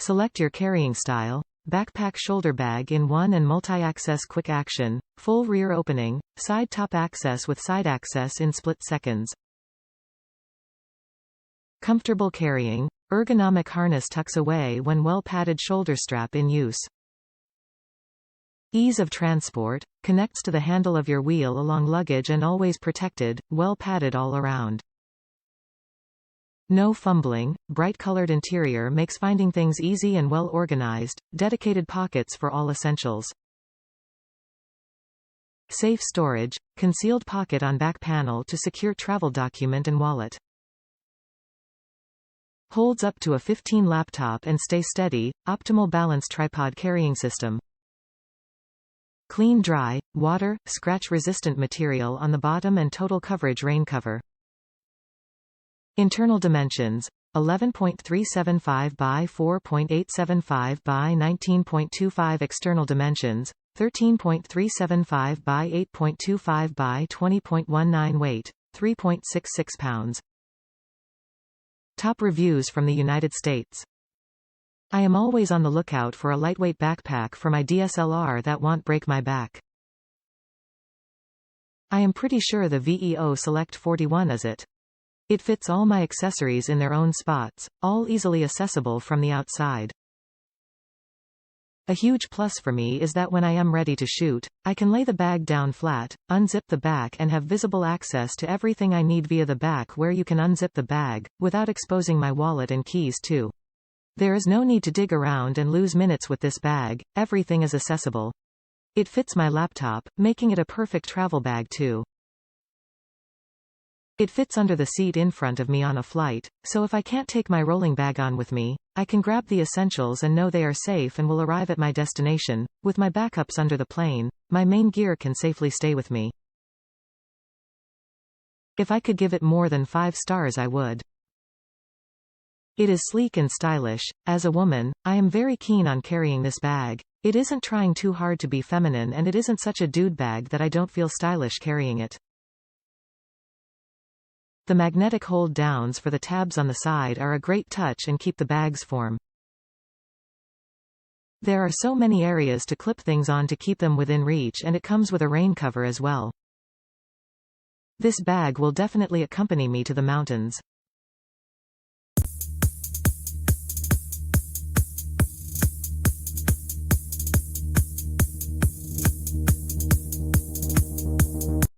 Select your carrying style. Backpack shoulder bag in one and multi-access quick action, full rear opening, side top access with side access in split seconds. Comfortable carrying. Ergonomic harness tucks away when well-padded shoulder strap in use. Ease of transport. Connects to the handle of your wheel along luggage and always protected, well padded all around. No fumbling. Bright-colored interior makes finding things easy and well organized. Dedicated pockets for all essentials. Safe storage. Concealed pocket on back panel to secure travel document and wallet. Holds up to a 15 laptop and stay steady. Optimal balance tripod carrying system. Clean dry, water, scratch-resistant material on the bottom and total coverage rain cover. Internal dimensions: 11.375 by 4.875 by 19.25. External dimensions: 13.375 by 8.25 by 20.19. Weight: 3.66 pounds. Top reviews from the United States. I am always on the lookout for a lightweight backpack for my DSLR that won't break my back. I am pretty sure the VEO SELECT49 is it. It fits all my accessories in their own spots, all easily accessible from the outside. A huge plus for me is that when I am ready to shoot, I can lay the bag down flat, unzip the back and have visible access to everything I need via the back, where you can unzip the bag, without exposing my wallet and keys too. There is no need to dig around and lose minutes with this bag, everything is accessible. It fits my laptop, making it a perfect travel bag too. It fits under the seat in front of me on a flight, so if I can't take my rolling bag on with me, I can grab the essentials and know they are safe and will arrive at my destination. With my backups under the plane, my main gear can safely stay with me. If I could give it more than 5 stars I would. It is sleek and stylish. As a woman, I am very keen on carrying this bag. It isn't trying too hard to be feminine and it isn't such a dude bag that I don't feel stylish carrying it. The magnetic hold downs for the tabs on the side are a great touch and keep the bag's form. There are so many areas to clip things on to keep them within reach, and it comes with a rain cover as well. This bag will definitely accompany me to the mountains.